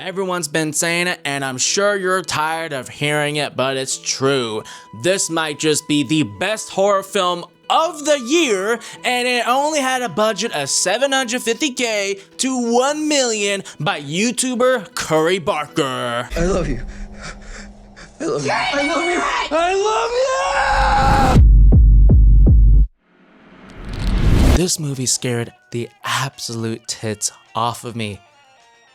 Everyone's been saying it, and I'm sure you're tired of hearing it, but it's true. This might just be the best horror film of the year, and it only had a budget of $750K to $1 million by YouTuber Curry Barker. I love you. I love you. I love you. I love you! This movie scared the absolute tits off of me.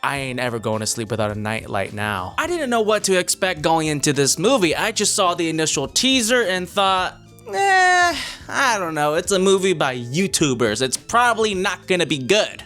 I ain't ever going to sleep without a nightlight now. I didn't know what to expect going into this movie. I just saw the initial teaser and thought, I don't know, it's a movie by YouTubers. It's probably not gonna be good.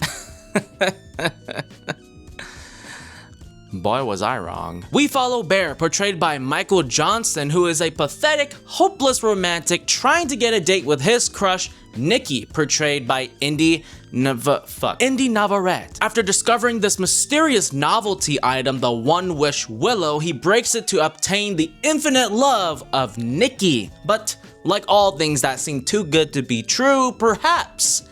Boy, was I wrong. We follow Bear, portrayed by Michael Johnston, who is a pathetic, hopeless romantic trying to get a date with his crush, Nikki, portrayed by Indy Navarrete. After discovering this mysterious novelty item, the One Wish Willow, he breaks it to obtain the infinite love of Nikki. But like all things that seem too good to be true, perhaps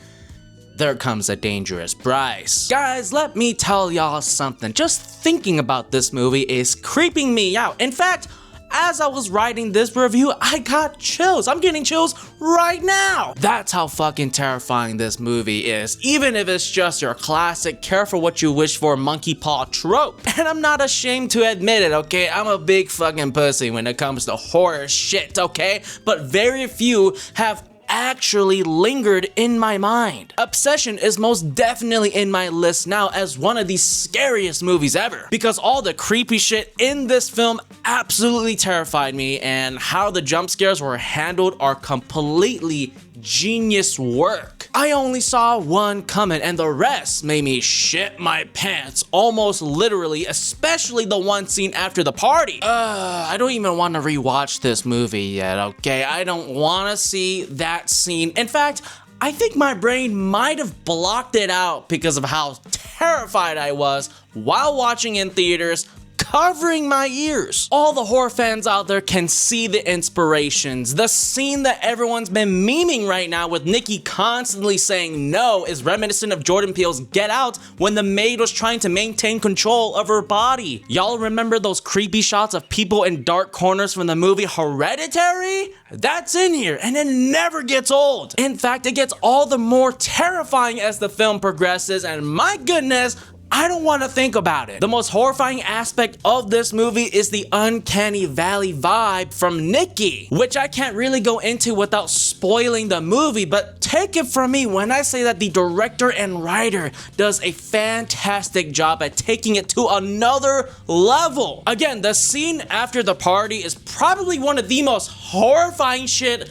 there comes a dangerous Bryce. Guys, let me tell y'all something. Just thinking about this movie is creeping me out. In fact, as I was writing this review, I got chills. I'm getting chills right now. That's how fucking terrifying this movie is, even if it's just your classic careful what you wish for monkey paw trope. And I'm not ashamed to admit it, okay? I'm a big fucking pussy when it comes to horror shit, okay? But very few have actually lingered in my mind. Obsession is most definitely in my list now as one of the scariest movies ever, because all the creepy shit in this film absolutely terrified me, and how the jump scares were handled are completely genius work. I only saw one coming, and the rest made me shit my pants, almost literally, especially the one scene after the party. I don't even want to rewatch this movie yet, okay? I don't want to see that scene. In fact, I think my brain might have blocked it out because of how terrified I was while watching in theaters, covering my ears. All the horror fans out there can see the inspirations. The scene that everyone's been memeing right now with Nikki constantly saying no is reminiscent of Jordan Peele's Get Out when the maid was trying to maintain control of her body. Y'all remember those creepy shots of people in dark corners from the movie Hereditary? That's in here, and it never gets old. In fact, it gets all the more terrifying as the film progresses, and my goodness, I don't want to think about it. The most horrifying aspect of this movie is the uncanny valley vibe from Nikki, which I can't really go into without spoiling the movie, but take it from me when I say that the director and writer does a fantastic job at taking it to another level. Again, the scene after the party is probably one of the most horrifying shit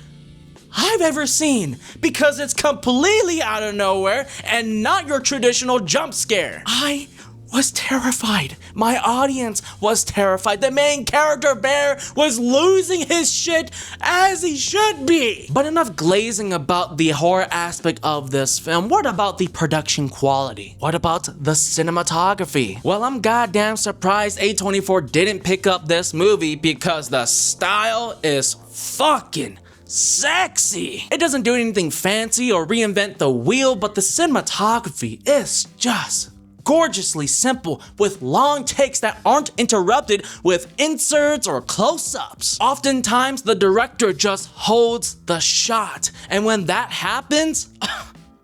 I've ever seen, because it's completely out of nowhere and not your traditional jump scare. I was terrified. My audience was terrified. The main character, Bear, was losing his shit as he should be. But enough glazing about the horror aspect of this film. What about the production quality? What about the cinematography? Well, I'm goddamn surprised A24 didn't pick up this movie, because the style is fucking sexy. It doesn't do anything fancy or reinvent the wheel, but the cinematography is just gorgeously simple, with long takes that aren't interrupted with inserts or close-ups. Oftentimes, the director just holds the shot, and when that happens,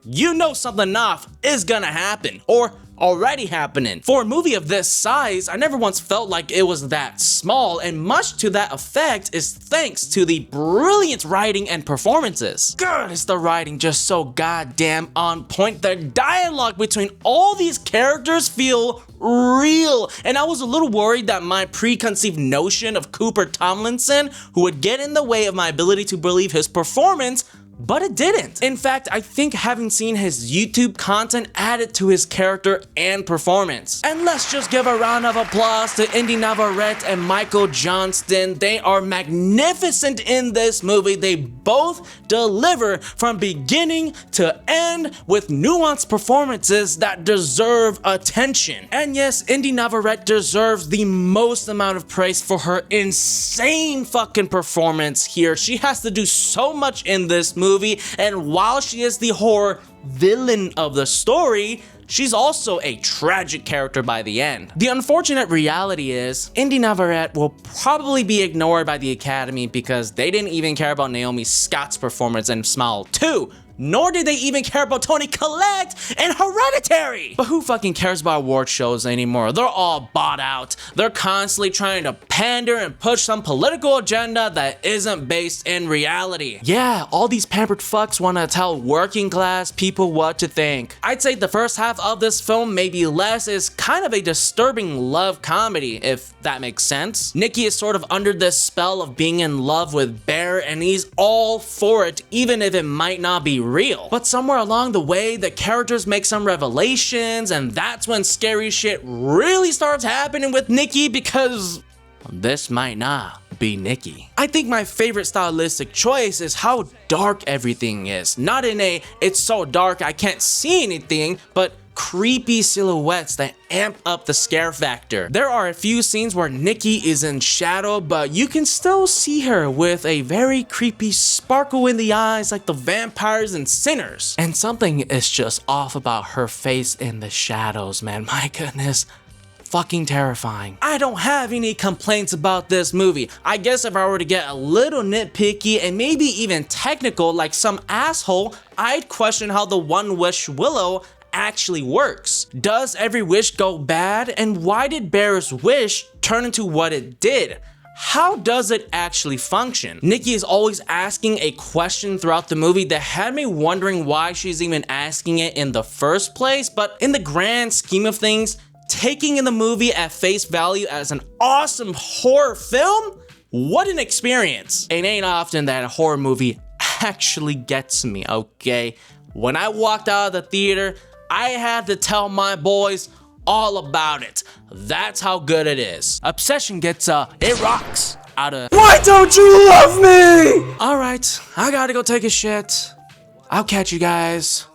you know something off is gonna happen, or already happening. For a movie of this size, I never once felt like it was that small, and much to that effect is thanks to the brilliant writing and performances. God, is the writing just so goddamn on point. The dialogue between all these characters feel real, and I was a little worried that my preconceived notion of Cooper Tomlinson, who would get in the way of my ability to believe his performance, but it didn't. In fact, I think having seen his YouTube content added to his character and performance. And let's just give a round of applause to Indy Navarrete and Michael Johnston. They are magnificent in this movie. They both deliver from beginning to end with nuanced performances that deserve attention. And yes, Indy Navarrete deserves the most amount of praise for her insane fucking performance here. She has to do so much in this movie, and while she is the horror villain of the story, she's also a tragic character by the end. The unfortunate reality is, Indy Navarrete will probably be ignored by the Academy because they didn't even care about Naomi Scott's performance in Smile 2. Nor did they even care about Toni Collette in Hereditary! But who fucking cares about award shows anymore? They're all bought out. They're constantly trying to pander and push some political agenda that isn't based in reality. Yeah, all these pampered fucks wanna tell working class people what to think. I'd say the first half of this film, maybe less, is kind of a disturbing love comedy, if that makes sense. Nikki is sort of under this spell of being in love with Bear, and he's all for it, even if it might not be real. But somewhere along the way, the characters make some revelations, and that's when scary shit really starts happening with Nikki, because this might not be Nikki. I think my favorite stylistic choice is how dark everything is. Not in a, it's so dark I can't see anything, but creepy silhouettes that amp up the scare factor. There are a few scenes where Nikki is in shadow, but you can still see her with a very creepy sparkle in the eyes like the vampires and Sinners. And something is just off about her face in the shadows, man. My goodness. Fucking terrifying. I don't have any complaints about this movie. I guess if I were to get a little nitpicky and maybe even technical like some asshole, I'd question how the One Wish Willow actually works. Does every wish go bad? And why did Bear's wish turn into what it did? How does it actually function? Nikki is always asking a question throughout the movie that had me wondering why she's even asking it in the first place, but in the grand scheme of things, taking in the movie at face value as an awesome horror film? What an experience. It ain't often that a horror movie actually gets me, okay? When I walked out of the theater, I had to tell my boys all about it. That's how good it is. Obsession gets it rocks out of Why don't you love me? Alright, I gotta go take a shit. I'll catch you guys.